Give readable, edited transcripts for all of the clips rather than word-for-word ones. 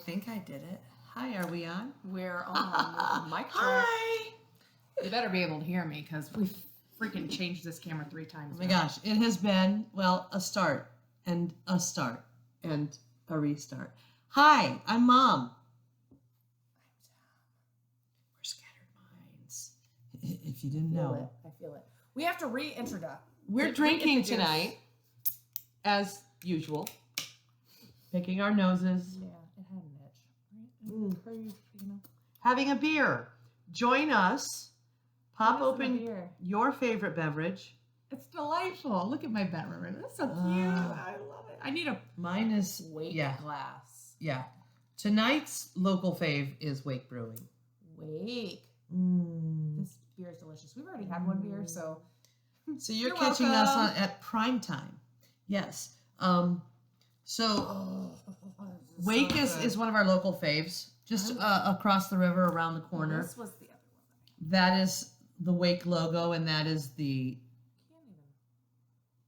think I did it. Hi, are we on? We're on mic check. Hi! You better be able to hear me because we've freaking changed this camera 3 times. Oh my gosh, it has been, well, a start and a start and a restart. Hi, I'm Mom. We're scattered minds. If you didn't know. I feel it. We have to reintroduce. We're drinking tonight, as usual. Picking our noses. Yeah, it had an itch. Crazy, you know. Having a beer. Join us. Pop What is in a open beer? your favorite beverage. It's delightful. Look at my bedroom. It's so cute. I love it. I need a Mine is Wake yeah, glass. yeah. Tonight's local fave is Wake Brewing. Wake. Mm. This beer is delicious. We've already had one beer, so. So you're You're catching welcome. us at prime time. Yes. So Wake is one of our local faves, just across the river, around the corner. This was the other one. That is the Wake logo, and that is the Can't even.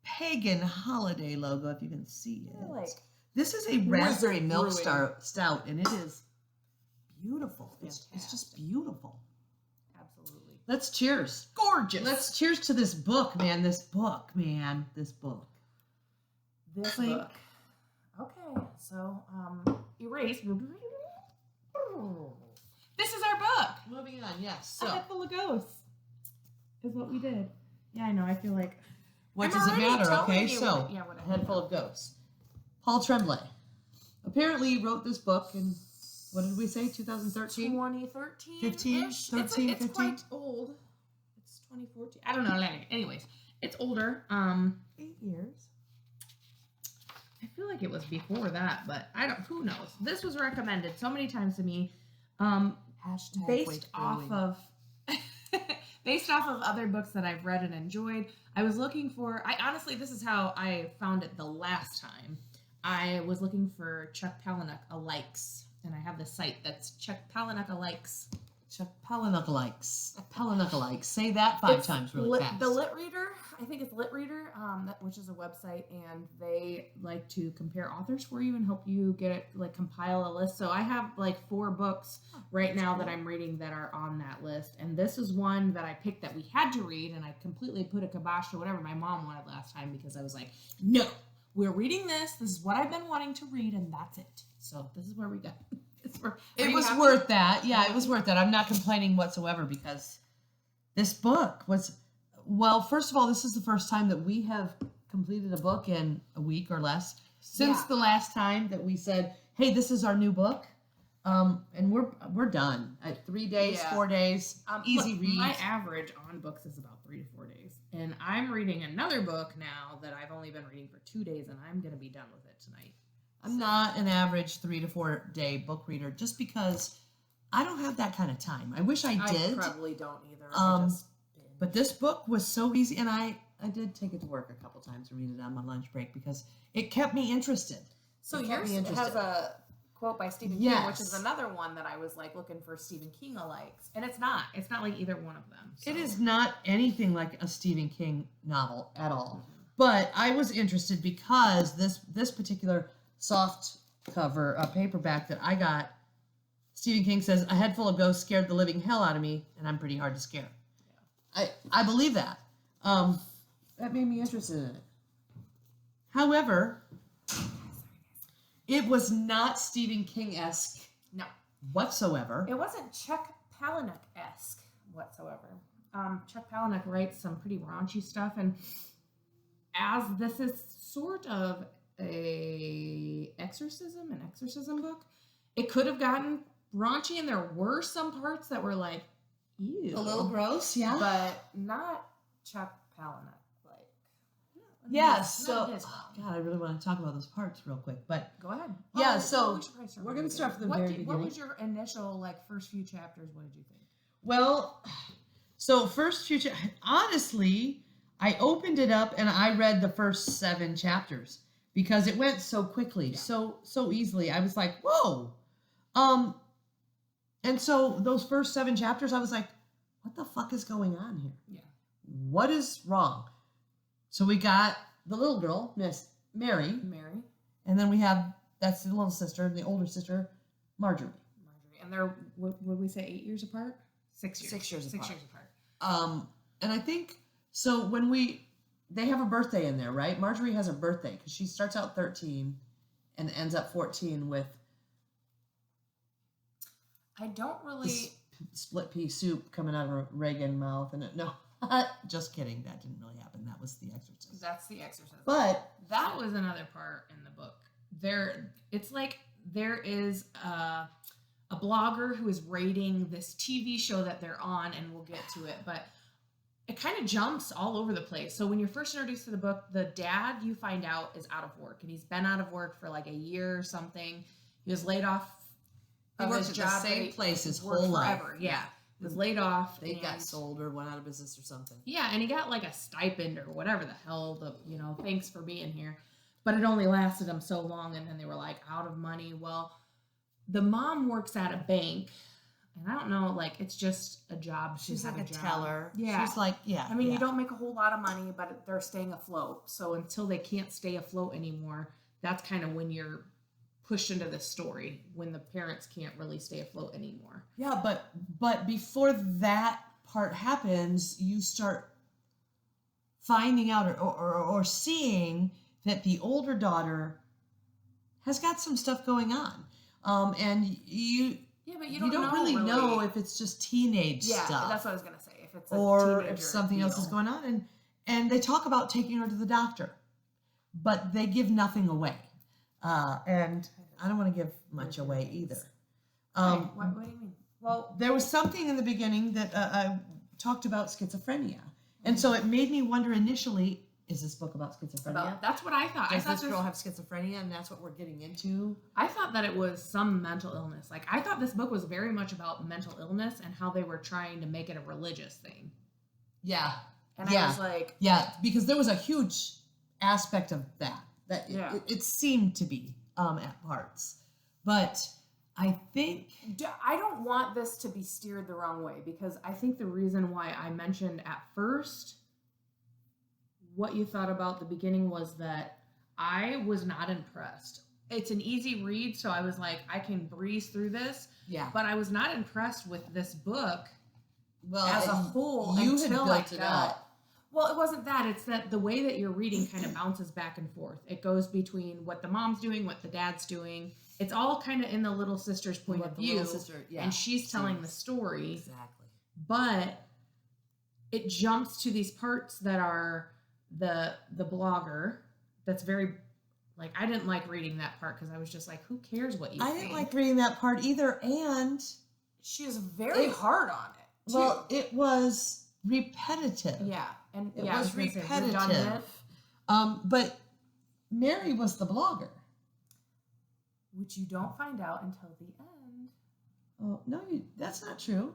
pagan holiday logo, if you can see it. Yeah, like This is a raspberry milk brewing. stout, and it is beautiful. It's just beautiful. Absolutely. Let's cheers. Gorgeous. Let's cheers to this book, man. This book. This Like- book. Okay, so erase. This is our book. Moving on, yes. A So, head full of ghosts is what we did. Yeah, I know. I feel like. what I'm does it already matter? telling Okay, you so what- yeah, what I a head full of ghosts. Paul Tremblay apparently wrote this book in, what did we say, 2013? 2013. 15, 13, it's 15? quite old. It's 2014. I don't know. Anyways, it's older. 8 years. I feel like it was before that, but I don't. Who knows? This was recommended so many times to me. Hashtag Based Wake off Brewing. of based off of other books that I've read and enjoyed. I was looking for. I honestly, this is how I found it the last time. I was looking for Chuck Palahniuk alikes, and I have the site that's Chuck Palahniuk alikes. Chuck Palahniuk-alikes. Palahniuk-alikes. Say that 5 times really fast. The Lit Reader, I think it's Lit Reader, which is a website, and they like to compare authors for you and help you get it, like compile a list. So I have like 4 books right now that I'm reading that are on that list, and this is one that I picked that we had to read, and I completely put a kibosh to whatever my mom wanted last time because I was like, no, we're reading this. This is what I've been wanting to read, and that's it. So this is where we go. It was worth that. Yeah, it was worth that. I'm not complaining whatsoever because this book was, well, first of all, this is the first time that we have completed a book in a week or less since the last time that we said, hey, this is our new book. And we're done at 3 days, 4 days, easy read. My average on books is about 3 to 4 days. And I'm reading another book now that I've only been reading for 2 days, and I'm going to be done with it tonight. I'm not an average 3 to 4 day book reader just because I don't have that kind of time. I wish I did. I probably don't either. But this book was so easy, and I did take it to work a couple times and read it on my lunch break because it kept me interested. So yours has a quote by Stephen King, which is another one that I was like looking for Stephen King alikes, and it's not like either one of them. So. It is not anything like a Stephen King novel at all. Mm-hmm. But I was interested because this particular soft cover paperback that I got, Stephen King says, a head full of ghosts scared the living hell out of me, and I'm pretty hard to scare. Yeah. I believe that. That made me interested in it. However, it was not Stephen King-esque whatsoever. It wasn't Chuck Palahniuk-esque whatsoever. Chuck Palahniuk writes some pretty raunchy stuff, and as this is sort of an exorcism book, it could have gotten raunchy, and there were some parts that were like, ew. A little gross, yeah. But not Chuck Palahniuk. So God, I really want to talk about those parts real quick, but go ahead. Yeah, so we're going to start from the very beginning. What was your initial first few chapters? What did you think? Well, so first few honestly, I opened it up and I read the first 7 chapters because it went so quickly, so easily. I was like, whoa. And so those first 7 chapters, I was like, what the fuck is going on here? Yeah. What is wrong? So we got the little girl, Miss Mary. Mary. And then we have, that's the little sister, and the older sister, Marjorie. And they're, what would we say, 8 years apart? 6 years. 6 years 6 apart. years apart. And I think, so when they have a birthday in there, right? Marjorie has a birthday because she starts out 13 and ends up 14 with I don't really... split pea soup coming out of her Reagan mouth. And no, just kidding. That didn't really happen. That was The Exorcist. That's The Exorcist. But that was another part in the book. It's like there is a blogger who is rating this TV show that they're on, and we'll get to it, but it kind of jumps all over the place. So when you're first introduced to the book, the dad, you find out, is out of work, and he's been out of work for like a year or something. He was laid off of his job. The same place his whole life. Yeah. He was laid off. They got sold or went out of business or something. Yeah, and he got like a stipend or whatever the hell, thanks for being here. But it only lasted him so long, and then they were like out of money. Well, the mom works at a bank, and I don't know, like, it's just a job. She's like a job. teller. Yeah. She's like, yeah. I mean, you don't make a whole lot of money, but they're staying afloat. So until they can't stay afloat anymore, that's kind of when you're pushed into this story, when the parents can't really stay afloat anymore. Yeah, but before that part happens, you start finding out or seeing that the older daughter has got some stuff going on. And you don't really know if it's just teenage stuff. Yeah, that's what I was going to say. If it's or if something else is going on. And they talk about taking her to the doctor, but they give nothing away. And I don't want to give much away either. What do you mean? Well, there was something in the beginning that I talked about schizophrenia. And so it made me wonder initially, is this book about schizophrenia? That's what I thought. Does this girl have schizophrenia and that's what we're getting into? I thought that it was some mental illness. Like, I thought this book was very much about mental illness and how they were trying to make it a religious thing. Yeah. And I was like... Yeah, because there was a huge aspect of that. It seemed to be at parts. But I think... I don't want this to be steered the wrong way, because I think the reason why I mentioned at first what you thought about the beginning was that I was not impressed. It's an easy read, so I was like, I can breeze through this. Yeah. But I was not impressed with this book as a whole. You had built it up. Well, it wasn't that. It's that the way that you're reading kind of bounces back and forth. It goes between what the mom's doing, what the dad's doing. It's all kind of in the little sister's point of view. And she's telling the story. Exactly. But it jumps to these parts that are the blogger. That's very, like, I didn't like reading that part because I was just like, who cares what you think? I didn't like reading that part either. And she is very hard on it, too. Well, it was repetitive. Yeah. And it was repetitive. But Mary was the blogger. Which you don't find out until the end. Oh, no, that's not true.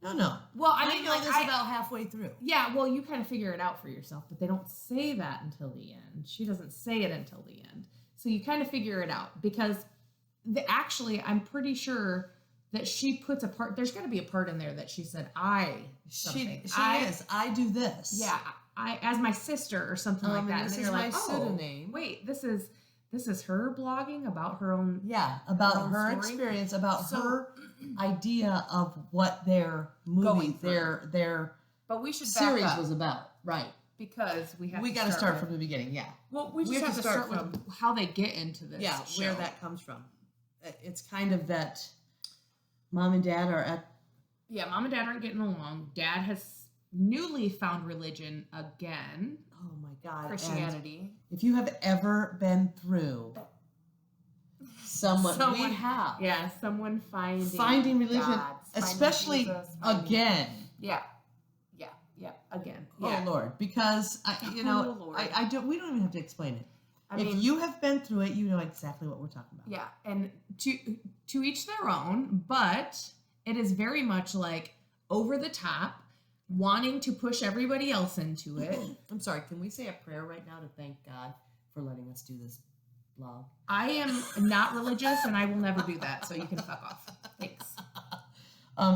No. Well, I mean, know this about halfway through. Yeah, well, you kind of figure it out for yourself, but they don't say that until the end. She doesn't say it until the end. So you kind of figure it out, because actually, I'm pretty sure that she puts a part, there's got to be a part in there that she said, something. She is. I do this. Yeah, I as my sister or something like that. And this is my like, pseudonym. Wait, this is her blogging about her own. Yeah, about her experience, about her idea of what their movie, their but we should series back up, was about, right? Because we got to start from the beginning. Yeah. Well, we just have to start with how they get into this. Yeah, show. where that comes from. It's kind of that mom and dad are at. Yeah, mom and dad aren't getting along. Dad has newly found religion again. Oh my God, Christianity. And if you have ever been through someone we have. Yeah, someone finding religion, God, especially Jesus, again. Yeah, again. Oh yeah. Lord, because we don't even have to explain it. If you have been through it, you know exactly what we're talking about. Yeah, and to each their own, but it is very much like over the top, wanting to push everybody else into it. I'm sorry, can we say a prayer right now to thank God for letting us do this blog? I am not religious, and I will never do that, so you can fuck off. Thanks.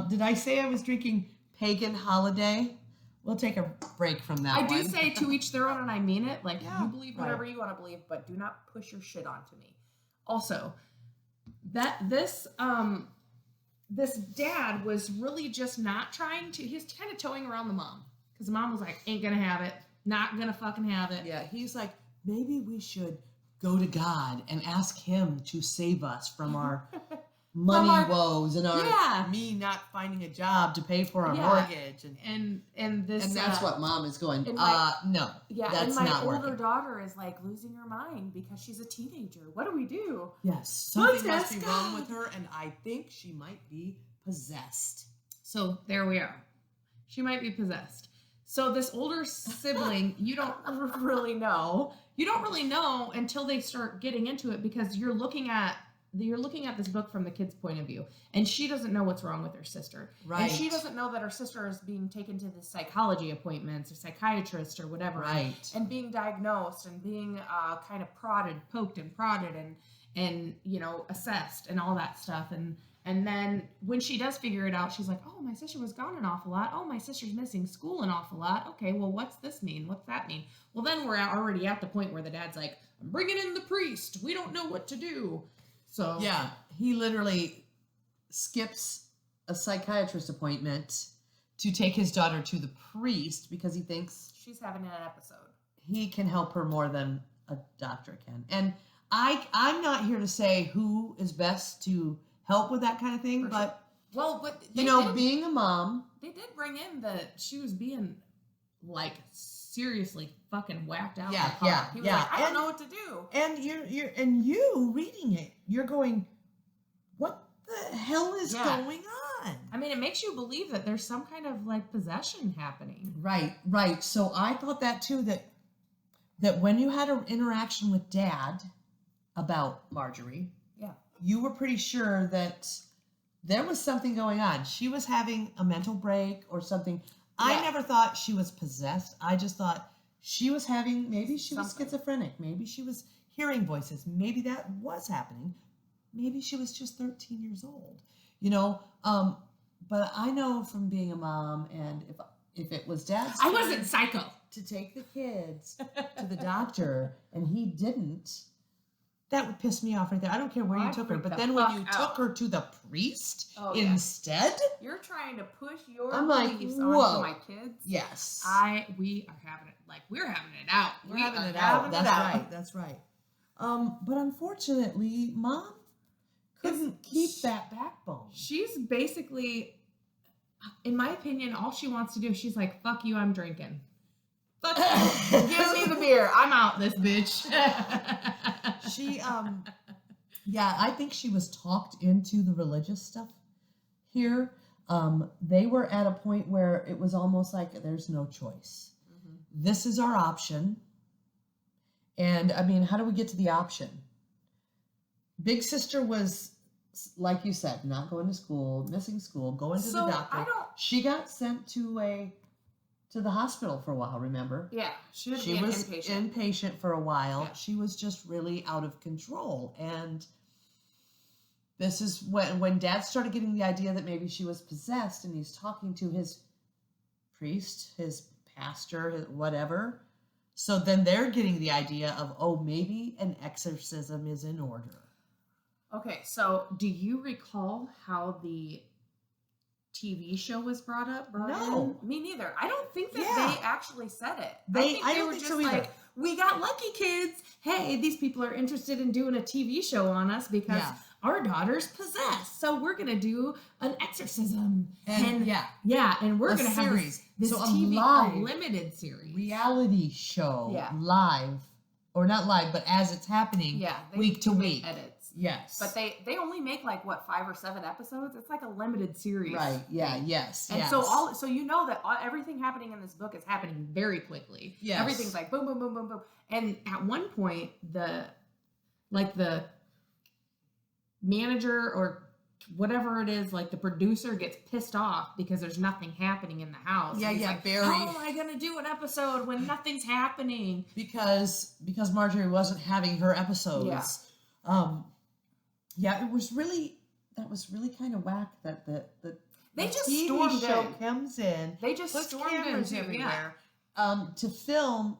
Did I say I was drinking Pagan Holiday? We'll take a break from that I do say to each their own, and I mean it. Like, yeah, you believe whatever you want to believe, but do not push your shit onto me. Also, this dad was really just not trying to. He's kind of towing around the mom because the mom was like, "Ain't gonna have it, not gonna fucking have it." Yeah, he's like, maybe we should go to God and ask Him to save us from our money woes and me not finding a job to pay for our mortgage and that's what Mom is going. No, that's and my not older working. daughter is like losing her mind because she's a teenager. What do we do? Yes, something must be wrong with her, and I think she might be possessed. So there we are. She might be possessed. So this older sibling, you don't really know. You don't really know until they start getting into it because you're looking at this book from the kid's point of view, and she doesn't know what's wrong with her sister. Right. And she doesn't know that her sister is being taken to the psychology appointments or psychiatrist or whatever. Right. And being diagnosed and being kind of poked and prodded and assessed and all that stuff. And then when she does figure it out, she's like, oh, my sister was gone an awful lot. Oh, my sister's missing school an awful lot. Okay, well, what's this mean? What's that mean? Well, then we're already at the point where the dad's like, I'm bringing in the priest. We don't know what to do. So yeah, he literally skips a psychiatrist appointment to take his daughter to the priest because he thinks she's having an episode. He can help her more than a doctor can. And I'm not here to say who is best to help with that kind of thing, but being a mom, they did bring in that she was being like seriously fucking whacked out. Yeah, in the car. He was like, I don't know what to do. And you reading it, you're going, what the hell is going on? I mean, it makes you believe that there's some kind of like possession happening. Right. So I thought that too, that when you had an interaction with Dad about Marjorie, you were pretty sure that there was something going on. She was having a mental break or something. I never thought she was possessed. I just thought she was maybe she was schizophrenic. Maybe she was hearing voices. Maybe that was happening. Maybe she was just 13 years old, but I know from being a mom, and if it was Dad's I wasn't psycho to take the kids to the doctor and he didn't, that would piss me off right there. I don't care where you took her, but then when you took her to the priest instead, you're trying to push your beliefs onto my kids. Yes, we are having it we're having it out. We're having it out. That's right. But unfortunately, Mom couldn't keep that backbone. She's basically, in my opinion, all she wants to do. She's like, "Fuck you, I'm drinking. Fuck you, give me the beer. I'm out, this bitch." She, I think she was talked into the religious stuff here. They were at a point where it was almost like there's no choice. Mm-hmm. This is our option. And I mean, how do we get to the option? Big sister was, like you said, not going to school, missing school, going to the doctor. She got sent to the hospital for a while, remember? Yeah. She was inpatient for a while. Yeah. She was just really out of control. And this is when Dad started getting the idea that maybe she was possessed, and he's talking to his priest, his pastor, whatever. So then they're getting the idea of, maybe an exorcism is in order. Okay, so do you recall how the TV show was brought No. in? Me neither. I don't think that they actually said it. I don't think so either. Like, we got lucky, kids. Hey, these people are interested in doing a TV show on us because our daughter's possessed. So we're going to do an exorcism. And we're going to have this TV, a limited series. Reality show. Live. Or not live, but as it's happening week to week. Edits. Yes. But they only make 5 or 7 episodes. It's like a limited series. Right. Yeah. Yes. And so you know that everything happening in this book is happening very quickly. Yes. Everything's like boom, boom, boom, boom, boom. And at one point, the manager or whatever it is, the producer gets pissed off because there's nothing happening in the house. Barry. How am I going to do an episode when nothing's happening? Because Marjorie wasn't having her episodes. It was really kind of whack that they just TV stormed show in. comes in. They just puts stormed cameras in everywhere to film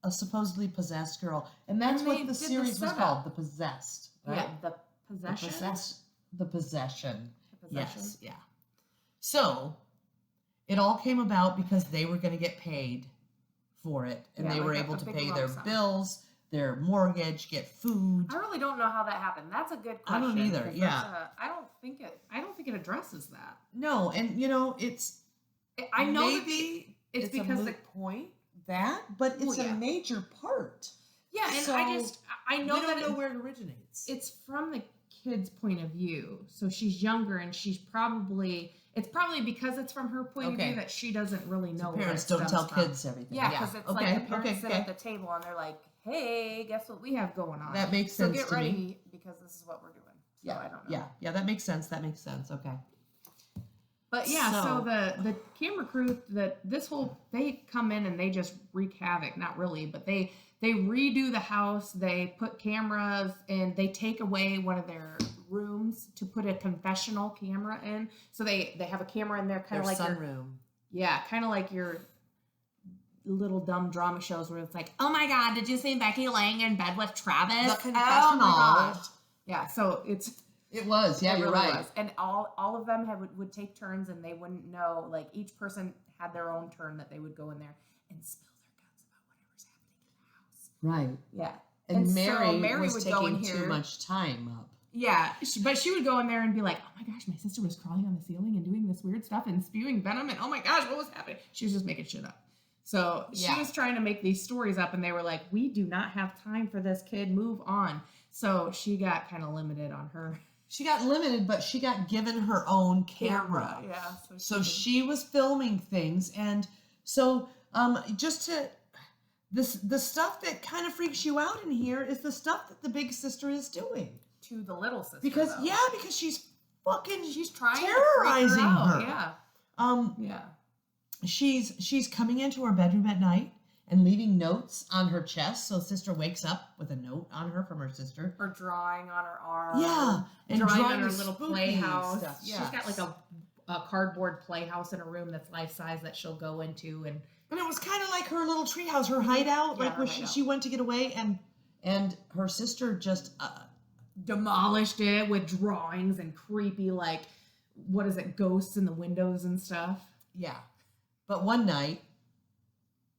a supposedly possessed girl, and that's what the series was called, The Possessed. Right? Yeah, The Possession? The possession. The possession? Yes, yeah. So, it all came about because they were going to get paid for it, and Yeah, they like were a able to big pay lump their sum. bills, their mortgage, get food. I really don't know how that happened. That's a good I question. don't either, 'cause yeah. I don't think it addresses that. No, and it's I know maybe that it's a because moot point that, but it's Well, yeah. a major part. yeah, and So, I know we that don't know where it originates. it's from the kid's point of view. So she's younger, and it's probably because it's from her point of Okay. view that she doesn't really know. So where parents it don't stems tell from. kids everything. Yeah, because it's okay. like the parents okay, sit at the table and they're like, "Hey, guess what we have going on?" That makes so sense get to ready me. because this is what we're doing. So Yeah, I don't know. yeah, that makes sense. Okay. But yeah, so So- the camera crew they come in and they just wreak havoc. Not really, but they redo the house. They put cameras and they take away one of their rooms to put a confessional camera in. So they have a camera in there, kind of like sunroom. kind of like your little dumb drama shows where it's like, oh my god, did you see Becky laying in bed with Travis? The Oh confessional. my gosh. Yeah, so It was, yeah, it you're really right. was. And all of them would take turns, and they wouldn't know. Like each person had their own turn that they would go in there and spill their guts about whatever's happening in the house. Right. Yeah. And so Mary was would go in taking here. too much time up. Yeah, but she would go in there and be like, "Oh my gosh, my sister was crawling on the ceiling and doing this weird stuff and spewing venom, and oh my gosh, what was happening?" She was just making shit up. So she was trying to make these stories up, and they were like, "We do not have time for this, kid. Move on." So she got kind of limited on her She got limited, but she got given her own camera. Yeah. So she was filming things, and so just to the stuff that kind of freaks you out in here is the stuff that the big sister is doing. to the little sister Because though. because she's fucking she's trying terrorizing to freak her. her. Out. Yeah. She's coming into her bedroom at night and leaving notes on her chest, so sister wakes up with a note on her from her sister. Or drawing on her arm. Yeah, and drawing on drawing her the little spooky playhouse. stuff, She's got like a cardboard playhouse in her room that's life size that she'll go into, and it was kind of like her little treehouse, her hideout, Yeah, like her where hideout. she went to get away, and her sister just demolished it with drawings and creepy, like, what is it, ghosts in the windows and stuff. yeah. But one night,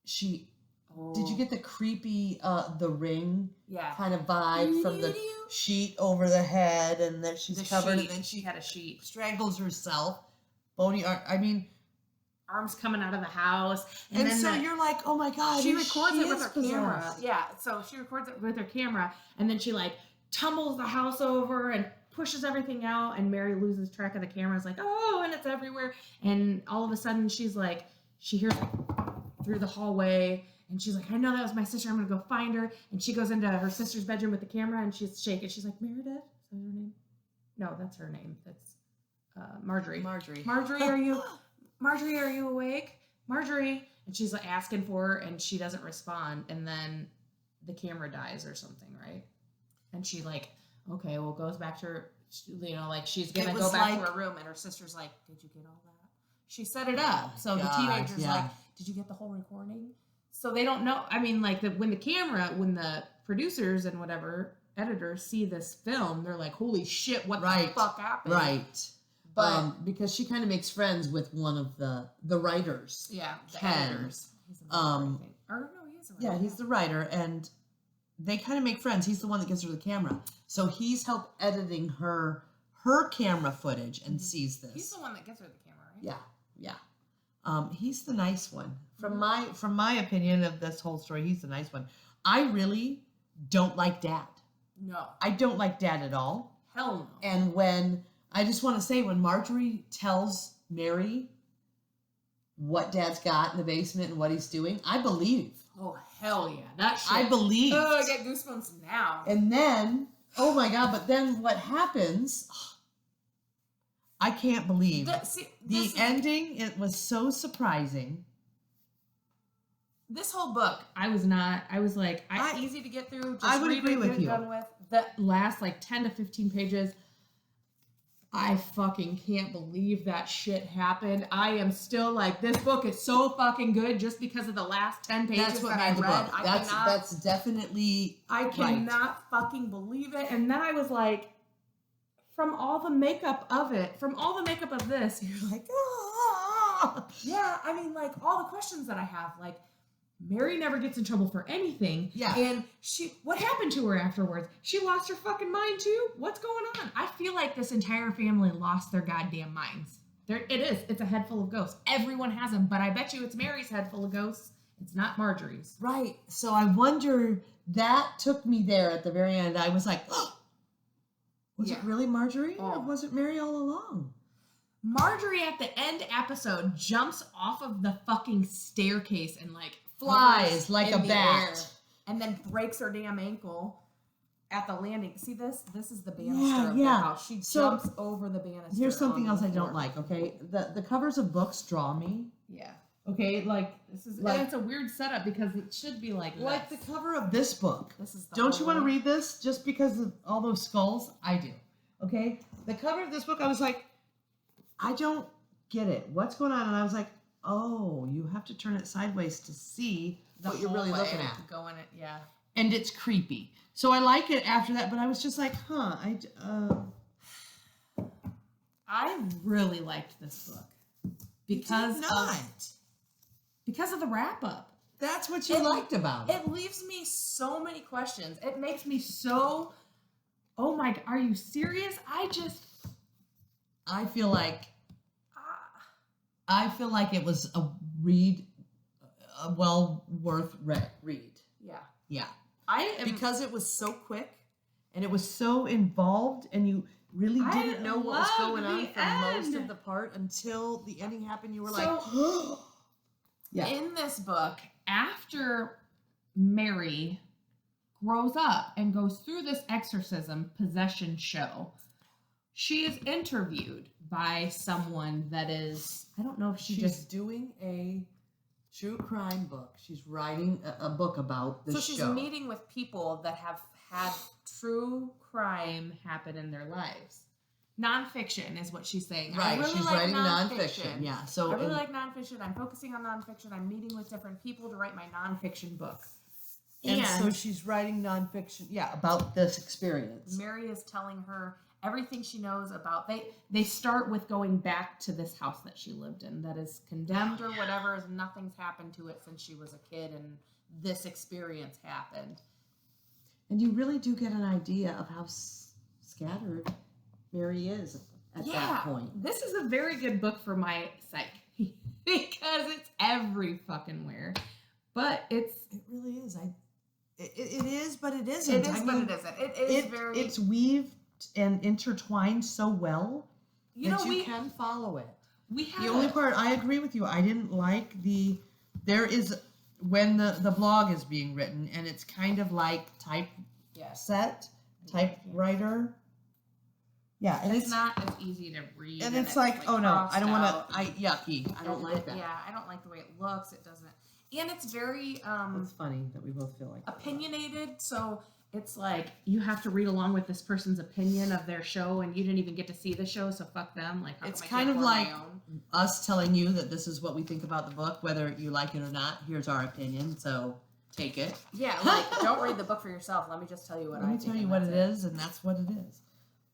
did you get the creepy The Ring Yeah. kind of vibe from the sheet over the head, and that she's The covered, sheet. and then she had a sheet. strangles herself. Bony, I mean, Arms coming out of the house. and then so you're like, oh my god, she records it with is her camera. possessed. Yeah, so she records it with her camera, and then she like tumbles the house over and pushes everything out, and Mary loses track of the camera. It's like, oh, and it's everywhere. And all of a sudden, she's like, she hears it through the hallway, and she's like, I know that was my sister. I'm gonna go find her. And she goes into her sister's bedroom with the camera, and she's shaking. She's like, Meredith? Is that her name? No, that's her name. That's Marjorie. Marjorie, Marjorie, are you awake? Marjorie. And she's like asking for her, and she doesn't respond. And then the camera dies or something, right? And she like, okay, well, goes back to her, like she's gonna go back to her room, and her sister's like, did you get all that? She set it up. So the teenager's like, did you get the whole recording? So they don't know. I mean, like when the producers and whatever editors see this film, they're like, holy shit, what the fuck happened? Right. But because she kind of makes friends with one of the writers. Yeah, the Ken. editors. He's a writer, I think. Or no, he is a writer. Yeah, he's the writer, and they kind of make friends. He's the one that gives her the camera. So he's helped editing her camera footage and sees this. He's the one that gives her the camera, right? Yeah. He's the nice one. From my opinion of this whole story, he's the nice one. I really don't like Dad. No. I don't like Dad at all. Hell no. And I just want to say, when Marjorie tells Mary what Dad's got in the basement and what he's doing, I believe. Oh, hell yeah. That shit. I believe. Oh, I get goosebumps now. And then, oh my God, but then what happens, I can't believe. The ending, it was so surprising. This whole book, I was like, easy to get through. Just I would read agree it, with get it you. done with. The last like 10 to 15 pages, I fucking can't believe that shit happened. I am still like, this book is so fucking good just because of the last 10 pages That's what that I made the read. book. That's definitely I cannot fucking believe it. And then I was like, from all the makeup of this, You're like, ah. yeah, I mean, like, all the questions that I have, like, Mary never gets in trouble for anything. Yeah. And what happened to her afterwards? She lost her fucking mind too? What's going on? I feel like this entire family lost their goddamn minds. It's a head full of ghosts. Everyone has them, but I bet you it's Mary's head full of ghosts. It's not Marjorie's. Right. So I wonder, that took me there at the very end. I was like, oh, was it really Marjorie? Or was it Mary all along? Marjorie at the end episode jumps off of the fucking staircase and like flies like a bat and then breaks her damn ankle at the landing. See this? This is the banister of the yeah. house. She jumps over the banister. Here's something else I don't like, okay? The covers of books draw me. Yeah. Okay, like this is like, and it's a weird setup because it should be like the cover of this book. This is don't you want to read this just because of all those skulls? I do. Okay? The cover of this book, I was like, I don't get it. What's going on? And I was like, oh, you have to turn it sideways to see what you're really looking at. Yeah. And it's creepy. So I like it after that, but I was just like, huh, I really liked this book because of the wrap up. That's what you liked about it. It leaves me so many questions. It makes me so, oh my, are you serious? I feel like it was a well worth read. Yeah. Yeah. Because it was so quick and it was so involved and you really didn't know what was going on for most of the part until the ending happened. You were like, yeah. In this book, after Mary grows up and goes through this exorcism possession show, she is interviewed by someone that is, I don't know if she's doing a true crime book. She's writing a book about this show. So she's meeting with people that have had true crime happen in their lives. Nonfiction is what she's saying. Right, I really she's like writing nonfiction. Yeah, so I really like nonfiction. I'm focusing on nonfiction. I'm meeting with different people to write my nonfiction book. And so she's writing nonfiction, about this experience. Mary is telling her everything she knows about. They start with going back to this house that she lived in that is condemned or whatever, as nothing's happened to it since she was a kid, and this experience happened. And you really do get an idea of how scattered Mary is at that point. This is a very good book for my psyche because it's every fucking where. But it really is. It is, but it isn't. It is, but it isn't. It is very. It's weaved and intertwined so well that you can follow it. The only part I agree with you. I didn't like there is when the blog is being written and it's kind of like typewriter. Yeah, and it's not as easy to read. And it's like, oh no, I don't want to. Yucky. I don't like that. Yeah, I don't like the way it looks. It doesn't. And it's very it's funny that we both feel like opinionated. So it's like you have to read along with this person's opinion of their show, and you didn't even get to see the show, so fuck them. Like it's kind of like us telling you that this is what we think about the book, whether you like it or not. Here's our opinion, so take it. Yeah, like don't read the book for yourself. Let me just tell you what Let me tell you what it is, and that's what it is.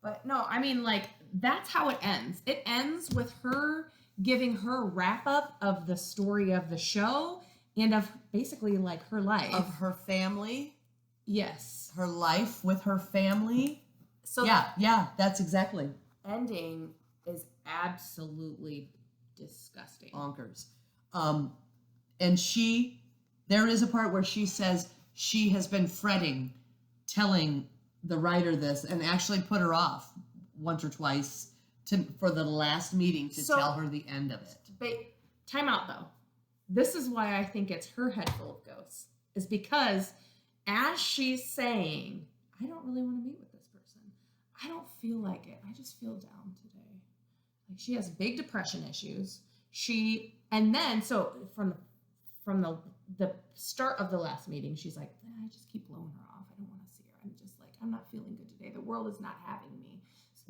But no, I mean, like that's how it ends. It ends with her giving her wrap up of the story of the show. And of basically like her life. Of her family. Yes. Her life with her family. So that's exactly. Ending is absolutely disgusting. Bonkers. And there is a part where she says she has been fretting, telling the writer this, and actually put her off once or twice for the last meeting to tell her the end of it. Time out though. This is why I think it's her head full of ghosts. Is because as she's saying, I don't really want to meet with this person. I don't feel like it. I just feel down today. Like she has big depression issues. So from the start of the last meeting, she's like, I just keep blowing her off. I don't want to see her. I'm just like, I'm not feeling good today. The world is not having me.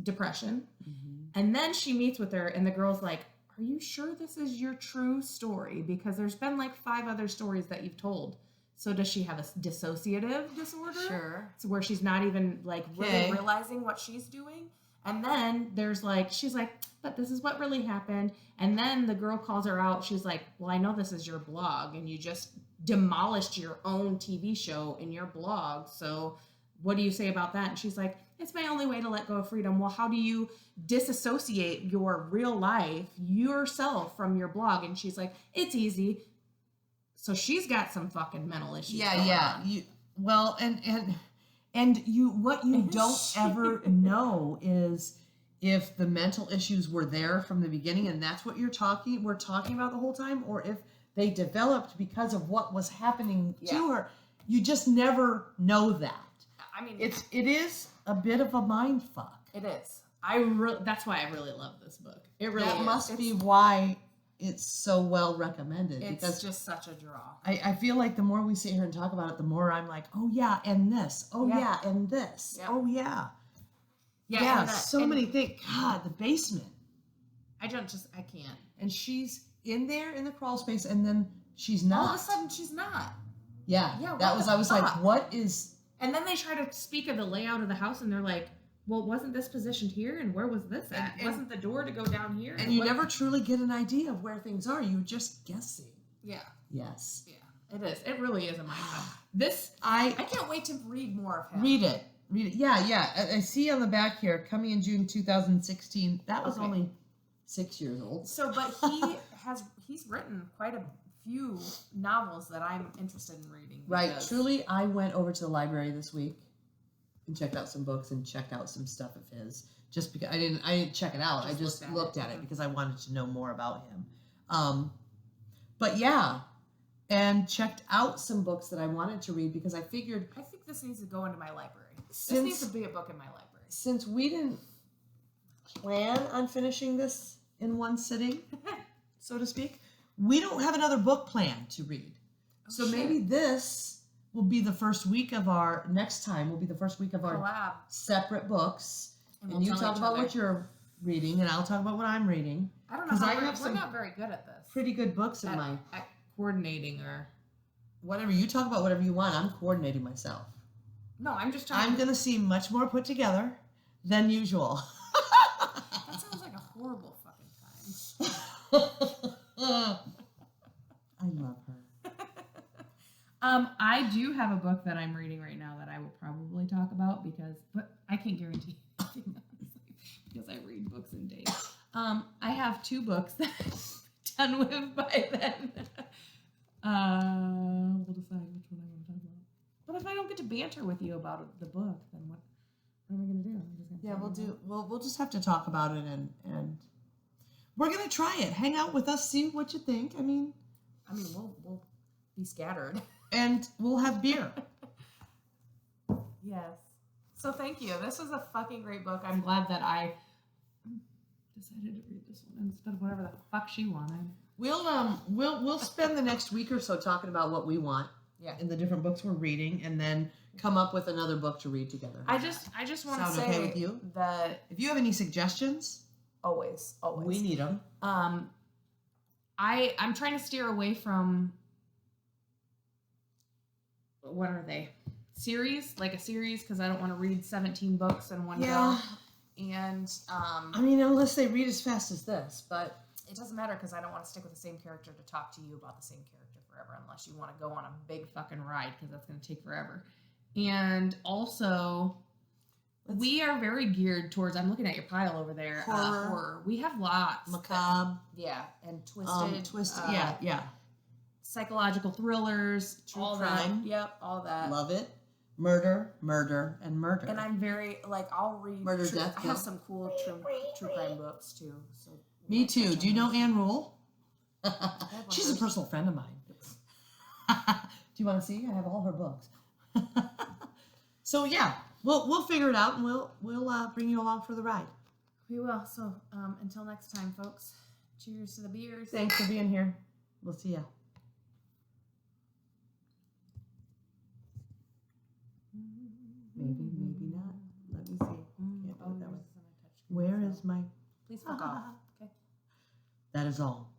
Depression. Mm-hmm. And then she meets with her and the girl's like, are you sure this is your true story? Because there's been like 5 other stories that you've told. So does she have a dissociative disorder? Sure. So where she's not even like really realizing what she's doing? And then there's like, she's like, but this is what really happened. And then the girl calls her out. She's like, well, I know this is your blog and you just demolished your own TV show in your blog. So what do you say about that? And she's like, it's my only way to let go of freedom. Well, how do you disassociate your real life, yourself, from your blog? And she's like, it's easy. So she's got some fucking mental issues. Yeah. And you, what you don't ever know is if the mental issues were there from the beginning and that's what we're talking about the whole time, or if they developed because of what was happening to her. You just never know that. I mean, it is a bit of a mind fuck. It is. That's why I really love this book. It really that is. must be why it's so well recommended. It's because just such a draw. I feel like the more we sit here and talk about it, the more I'm like, oh yeah, and this. Oh yeah, and this. Yep. Oh yeah. Yeah, Many things. God, the basement. I can't. And she's in there in the crawl space, and then she's not. All of a sudden, she's not. Yeah. I was like, what is? And then they try to speak of the layout of the house, and they're like, well, wasn't this positioned here, and where was this at? Wasn't the door to go down here? And you never truly get an idea of where things are. You're just guessing. Yeah. Yes. Yeah. It is. It really is a mind fuck. I can't wait to read more of him. Read it. Yeah. I see on the back here, coming in June 2016. That was only 6 years old. So, but he's written quite a few novels that I'm interested in reading. Right. Truly, I went over to the library this week and checked out some books and checked out some stuff of his. Just because I didn't check it out. I just looked at it because I wanted to know more about him. But yeah, and checked out some books that I wanted to read because I figured I think this needs to go into my library. This needs to be a book in my library. Since we didn't plan on finishing this in one sitting, so to speak, we don't have another book planned to read. Maybe this will be the first week of our next time will be the first week of our collab separate books, and you talk about what you're reading, and I'll talk about what I'm reading. I don't know. We're not very good at this. Pretty good books in at coordinating or whatever. You talk about whatever you want. I'm coordinating myself. No, I'm just trying. I'm gonna seem much more put together than usual. That sounds like a horrible fucking time. I love her. I do have a book that I'm reading right now that I will probably talk about but I can't guarantee anything, honestly, because I read books in days. I have 2 books that I'm done with by then. We'll decide which one I want to talk about. But if I don't get to banter with you about the book, then what are we gonna do? We'll just have to talk about it and we're gonna try it. Hang out with us, see what you think. I mean, we'll be scattered. And we'll have beer. Yes. So thank you. This was a fucking great book. I'm glad that I decided to read this one instead of whatever the fuck she wanted. We'll spend the next week or so talking about what we want. Yeah. In the different books we're reading, and then come up with another book to read together. I just want to say okay with you? That if you have any suggestions, always we need them. I'm trying to steer away from what are they? Series, like a series, because I don't want to read 17 books in one go. And unless they read as fast as this, but it doesn't matter because I don't want to stick with the same character to talk to you about the same character forever, unless you want to go on a big fucking ride, because that's going to take forever. And also, we are very geared towards. I'm looking at your pile over there. Horror. We have lots. Macabre. And twisted. Yeah. Psychological thrillers, true all crime. That. Yep, all that. Love it. Murder. And I'm very I'll read murder, death, I have some cool true crime books too. So me too. Do you know Anne Rule? She's a personal friend of mine. Do you want to see? I have all her books. So yeah, we'll figure it out, and we'll bring you along for the ride. We will. So until next time, folks. Cheers to the beers. Thanks for being here. We'll see ya. Maybe not. Let me see. Can't do it that way. Where is my... Please fuck off. Okay. That is all.